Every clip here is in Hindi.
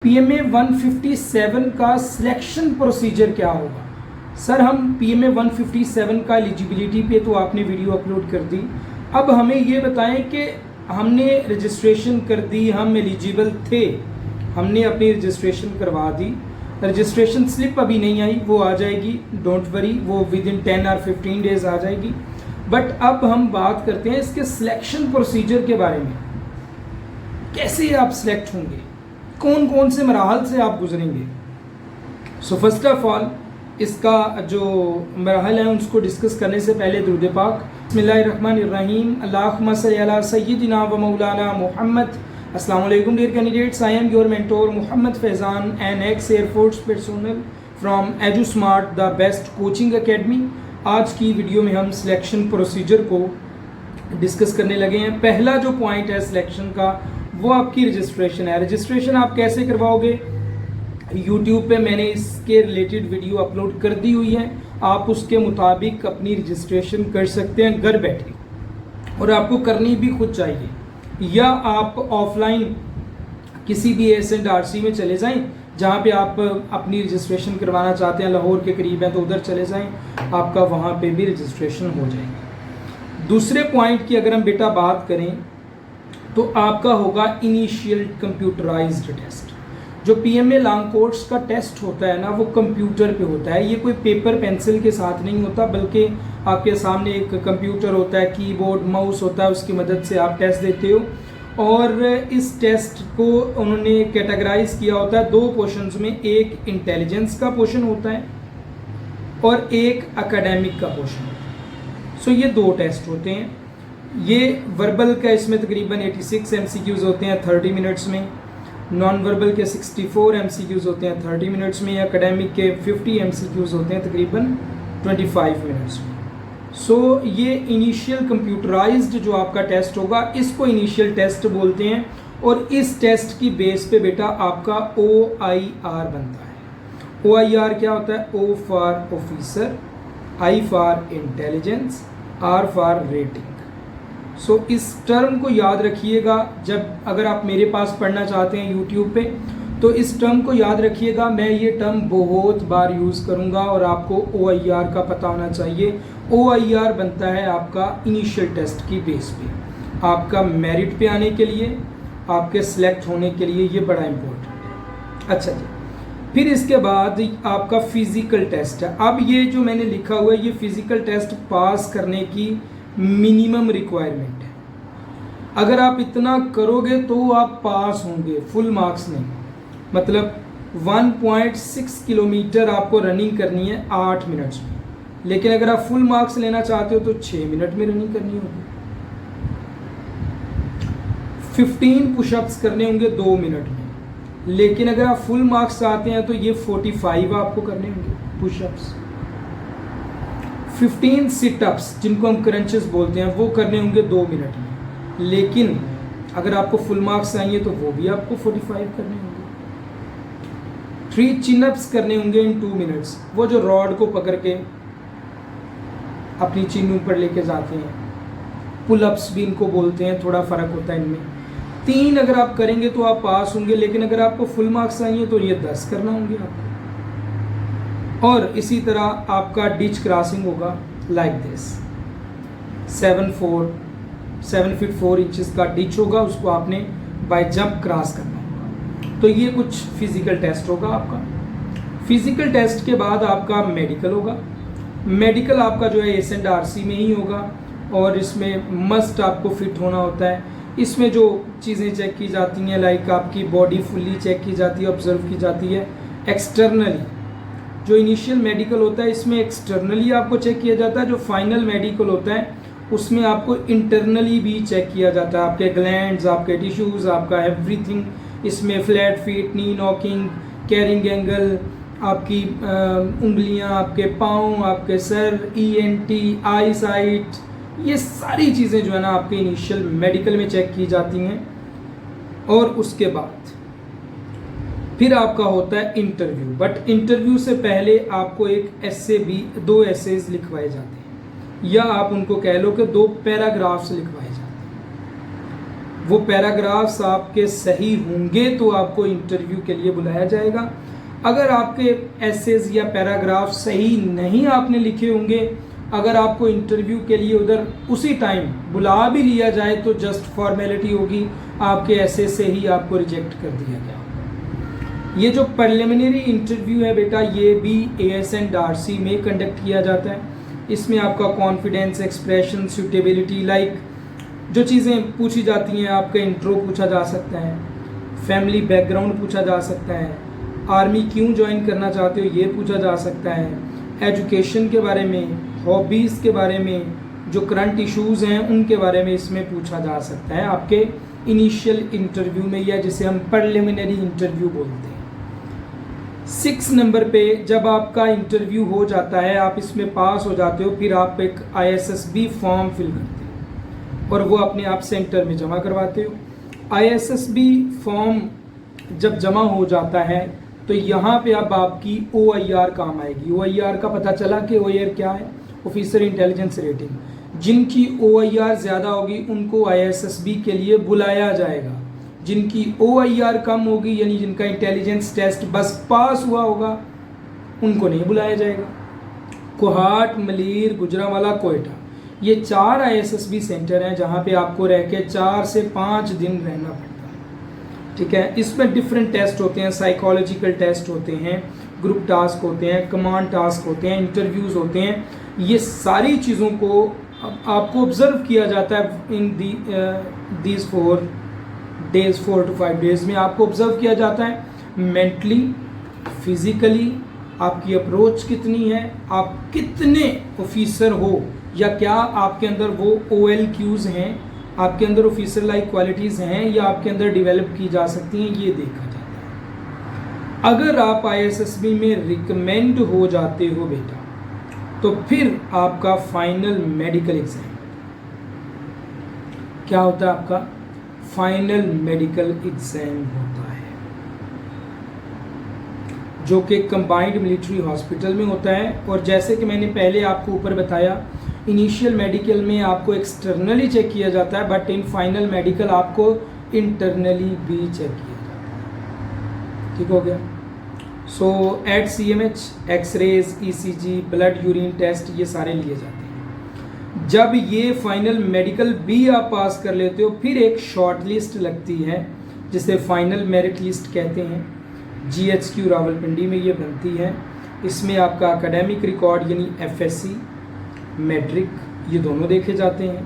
PMA 157 का सिलेक्शन प्रोसीजर क्या होगा? सर हम PMA 157 का एलिजिबिलिटी पे तो आपने वीडियो अपलोड कर दी। अब हमें ये बताएं कि हमने रजिस्ट्रेशन कर दी, हम एलिजिबल थे, हमने अपनी रजिस्ट्रेशन करवा दी, रजिस्ट्रेशन स्लिप अभी नहीं आई, वो आ जाएगी, डोंट वरी, वो विद इन 10 और 15 डेज आ जाएगी। बट अब हम बात करते हैं इसके सिलेक्शन प्रोसीजर के बारे में। कैसे आप सिलेक्ट होंगे, कौन कौन से मराहल से आप गुजरेंगे? सो फर्स्ट ऑफ ऑल इसका जो मराहल है उसको डिस्कस करने से पहले दुरूद पाक। बिस्मिल्लाहिर्रहमानिर्रहीम, अल्लाहुम्मा सल्ली अला सय्यिदिना व मौलाना मुहम्मद। अस्सलाम वालेकुम dear candidates, I am your mentor Mohammad Faizan, an ex air force personnel from Edusmart, the best coaching academy. आज की वीडियो में हम सिलेक्शन प्रोसीजर को डिस्कस करने लगे हैं। पहला जो पॉइंट है सिलेक्शन का वो आपकी रजिस्ट्रेशन है। रजिस्ट्रेशन आप कैसे करवाओगे? यूट्यूब पे मैंने इसके रिलेटेड वीडियो अपलोड कर दी हुई है, आप उसके मुताबिक अपनी रजिस्ट्रेशन कर सकते हैं घर बैठे, और आपको करनी भी खुद चाहिए। या आप ऑफलाइन किसी भी S&RC में चले जाएं जहाँ पे आप अपनी रजिस्ट्रेशन करवाना चाहते हैं, लाहौर के करीब है तो उधर चले जाएं, आपका वहाँ पे भी रजिस्ट्रेशन हो जाएगी। दूसरे पॉइंट की अगर हम बेटा बात करें तो आपका होगा इनिशियल कंप्यूटराइज्ड टेस्ट। जो PMA लॉन्ग कोर्स का टेस्ट होता है ना, वो कंप्यूटर पे होता है। ये कोई पेपर पेंसिल के साथ नहीं होता, बल्कि आपके सामने एक कंप्यूटर होता है, कीबोर्ड माउस होता है, उसकी मदद से आप टेस्ट देते हो। और इस टेस्ट को उन्होंने कैटेगराइज किया होता है दो पोर्शंस में, एक इंटेलिजेंस का पोर्शन होता है और एक एकेडमिक का पोर्शन होता है। सो ये दो टेस्ट होते हैं। ये वर्बल का इसमें तकरीबन 86 MCQs होते हैं 30 मिनट्स में, नॉन वर्बल के 64 MCQs होते हैं 30 मिनट्स में, एकेडमिक के 50 MCQs होते हैं तकरीबन 25 मिनट्स में। सो ये इनिशियल कंप्यूटराइज्ड जो आपका टेस्ट होगा, इसको इनिशियल टेस्ट बोलते हैं। और इस टेस्ट की बेस पे बेटा आपका OIR बनता है। OIR क्या होता है? O for officer, I for intelligence, R for rating. So इस टर्म को याद रखिएगा। जब अगर आप मेरे पास पढ़ना चाहते हैं यूट्यूब पे, तो इस टर्म को याद रखिएगा। मैं ये टर्म बहुत बार यूज़ करूँगा और आपको OIR का पता होना चाहिए। OIR बनता है आपका इनिशियल टेस्ट की बेस पे, आपका मेरिट पे आने के लिए, आपके सिलेक्ट होने के लिए, ये बड़ा इम्पोर्टेंट है। अच्छा जी, फिर इसके बाद आपका फिज़िकल टेस्ट है। अब ये जो मैंने लिखा हुआ है, ये फिज़िकल टेस्ट पास करने की मिनिमम रिक्वायरमेंट है। अगर आप इतना करोगे तो आप पास होंगे, फुल मार्क्स नहीं। मतलब 1.6 किलोमीटर आपको रनिंग करनी है 8 मिनट्स में, लेकिन अगर आप फुल मार्क्स लेना चाहते हो तो 6 मिनट में रनिंग करनी होगी। 15 पुशअप्स करने होंगे 2 मिनट में, लेकिन अगर आप फुल मार्क्स चाहते हैं तो ये 45 आपको करने होंगे पुशअप्स। 15 सिटअप्स जिनको हम क्रंचेस बोलते हैं, वो करने होंगे 2 मिनट में, लेकिन अगर आपको फुल मार्क्स चाहिए तो वो भी आपको 45 करने होंगे। 3 चिनअप्स करने होंगे इन 2 मिनट्स, वो जो रॉड को पकड़ के अपनी चिन ऊपर लेके जाते हैं। पुलअप्स भी इनको बोलते हैं, थोड़ा फ़र्क होता है इनमें। 3 अगर आप करेंगे तो आप पास होंगे, लेकिन अगर आपको फुल मार्क्स चाहिए तो ये 10 करना होंगे आपको। और इसी तरह आपका डिच क्रॉसिंग होगा लाइक दिस। 7 फीट 4 इंचेस का डिच होगा, उसको आपने बाय जंप क्रॉस करना होगा। तो ये कुछ फिजिकल टेस्ट होगा आपका। फिजिकल टेस्ट के बाद आपका मेडिकल होगा। मेडिकल आपका जो है S&RC में ही होगा, और इसमें मस्ट आपको फिट होना होता है। इसमें जो चीज़ें चेक की जाती हैं, लाइक आपकी बॉडी फुल्ली चेक की जाती है, ऑब्जर्व की जाती है। एक्सटर्नली जो इनिशियल मेडिकल होता है, इसमें एक्सटर्नली आपको चेक किया जाता है। जो फाइनल मेडिकल होता है उसमें आपको इंटरनली भी चेक किया जाता है। आपके ग्लैंड्स, आपके टिश्यूज़, आपका एवरीथिंग। इसमें फ्लैट फीट, नी नॉकिंग, कैरिंग एंगल, आपकी उंगलियां, आपके पाँव, आपके सर, ENT, आई साइट, ये सारी चीज़ें जो है ना आपके इनिशियल मेडिकल में चेक की जाती हैं। और उसके बाद फिर आपका होता है इंटरव्यू। बट इंटरव्यू से पहले आपको एक एसे भी, 2 एसेज लिखवाए जाते हैं, या आप उनको कह लो कि 2 पैराग्राफ्स लिखवाए जाते हैं। वो पैराग्राफ्स आपके सही होंगे तो आपको इंटरव्यू के लिए बुलाया जाएगा। अगर आपके एसेज या पैराग्राफ सही नहीं आपने लिखे होंगे, अगर आपको इंटरव्यू के लिए उधर उसी टाइम बुला भी लिया जाए तो जस्ट फॉर्मेलिटी होगी, आपके ऐसे से ही आपको रिजेक्ट कर दिया गया। ये जो प्रिलिमिनरी इंटरव्यू है बेटा, ये भी ASN डार्सी में कंडक्ट किया जाता है। इसमें आपका कॉन्फिडेंस, एक्सप्रेशन, सूटेबिलिटी, लाइक जो चीज़ें पूछी जाती हैं, आपका इंट्रो पूछा जा सकता है, फैमिली बैकग्राउंड पूछा जा सकता है, आर्मी क्यों ज्वाइन करना चाहते हो ये पूछा जा सकता है, एजुकेशन के बारे में, हॉबीज़ के बारे में, जो करंट इश्यूज़ हैं उनके बारे में इसमें पूछा जा सकता है आपके इनिशियल इंटरव्यू में, या जिसे हम प्रिलिमिनरी इंटरव्यू बोलते हैं। 6 नंबर पे जब आपका इंटरव्यू हो जाता है, आप इसमें पास हो जाते हो, फिर आप एक ISSB फॉर्म फिल करते हो और वो अपने आप सेंटर में जमा करवाते हो। ISSB फॉर्म जब जमा हो जाता है तो यहाँ पे अब आपकी OIR काम आएगी। OIR का पता चला कि OIR क्या है, ऑफिसर इंटेलिजेंस रेटिंग। जिनकी OIR ज़्यादा होगी उनको ISSB के लिए बुलाया जाएगा। जिनकी OIR कम होगी, यानी जिनका इंटेलिजेंस टेस्ट बस पास हुआ होगा, उनको नहीं बुलाया जाएगा। कोहाट, मलीर, गुजरांवाला, कोयटा, ये 4 ISSB सेंटर हैं जहाँ पे आपको रह के 4 से 5 दिन रहना पड़ता है। ठीक है, इसमें डिफरेंट टेस्ट होते हैं, साइकोलॉजिकल टेस्ट होते हैं, ग्रुप टास्क होते हैं, कमांड टास्क होते हैं, इंटरव्यूज़ होते हैं। ये सारी चीज़ों को आपको ऑब्जर्व किया जाता है in these 4 days, 4 to 5 days में आपको ऑब्जर्व किया जाता है। मेंटली, फिजिकली आपकी अप्रोच कितनी है, आप कितने ऑफिसर हो, या क्या आपके अंदर वो OLQs हैं, आपके अंदर ऑफिसर लाइक क्वालिटीज़ हैं या आपके अंदर डेवलप की जा सकती हैं, ये देखा जाता है। अगर आप ISSB में रिकमेंड हो जाते हो बेटा, तो फिर आपका फाइनल मेडिकल एग्जाम क्या होता है, आपका फाइनल मेडिकल एग्जाम होता है, जो कि कंबाइंड मिलिट्री हॉस्पिटल में होता है। और जैसे कि मैंने पहले आपको ऊपर बताया, इनिशियल मेडिकल में आपको एक्सटर्नली चेक किया जाता है, बट इन फाइनल मेडिकल आपको इंटरनली भी चेक किया जाता है। ठीक हो गया। So at CMH x-rays, ECG, blood urine test ये सारे लिए जाते हैं। जब ये फाइनल मेडिकल भी आप पास कर लेते हो, फिर एक शॉर्ट लिस्ट लगती है जिसे फाइनल मेरिट लिस्ट कहते हैं। GHQ रावलपिंडी में ये बनती है। इसमें आपका एकेडमिक रिकॉर्ड यानी FSC, मैट्रिक, ये दोनों देखे जाते हैं।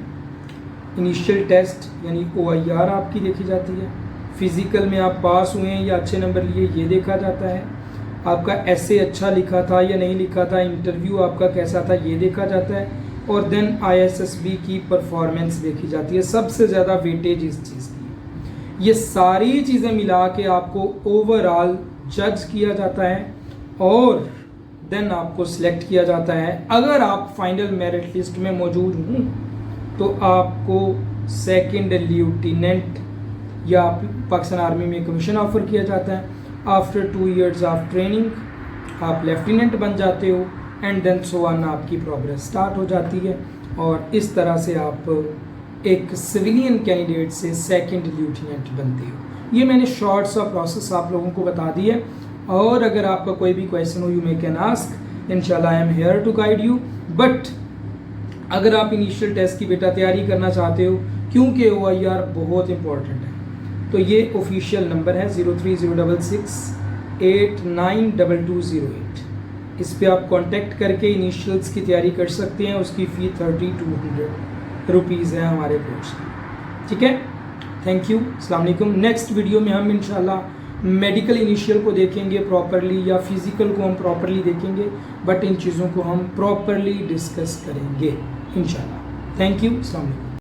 इनिशियल टेस्ट यानी OIR आपकी देखी जाती है। फिज़िकल में आप पास हुए हैं या अच्छे नंबर लिए, ये देखा जाता है। आपका ऐसे अच्छा लिखा था या नहीं लिखा था, इंटरव्यू आपका कैसा था, ये देखा जाता है। और देन ISSB की परफॉर्मेंस देखी जाती है। सबसे ज़्यादा वेटेज इस चीज़ की। ये सारी चीज़ें मिला के आपको ओवरऑल जज किया जाता है और देन आपको सिलेक्ट किया जाता है। अगर आप फाइनल मेरिट लिस्ट में मौजूद हों तो आपको सेकंड लेफ्टिनेंट या पाकिस्तान आर्मी में कमीशन ऑफर किया जाता है। आफ्टर 2 years ऑफ ट्रेनिंग आप लेफ्टिनेंट बन जाते हो एंड देन सो ऑन, आपकी प्रोग्रेस स्टार्ट हो जाती है। और इस तरह से आप एक सिविलियन कैंडिडेट से सेकंड लेफ्टिनेंट बनते हो। ये मैंने शॉर्ट सा प्रोसेस आप लोगों को बता दी है। और अगर आपका कोई भी क्वेश्चन हो, यू मे कैन आस्क, इंशाल्लाह I am here to guide you. But अगर आप इनिशियल टेस्ट की बेटा तैयारी करना चाहते हो, क्योंकि OIR बहुत इंपॉर्टेंट है, तो ये ऑफिशियल नंबर है 0306 892208। इस पे आप कांटेक्ट करके इनिशियल्स की तैयारी कर सकते हैं। उसकी फ़ी 3200 रुपीज़ है हमारे कोर्स की। ठीक है, थैंक यू, अस्सलाम वालेकुम। नेक्स्ट वीडियो में हम इंशाल्लाह मेडिकल इनिशियल को देखेंगे प्रॉपरली, या फिज़िकल को हम प्रॉपरली देखेंगे, बट इन चीज़ों को हम प्रॉपरली डिस्कस करेंगे इंशाल्लाह। थैंक यू, अस्सलाम वालेकुम।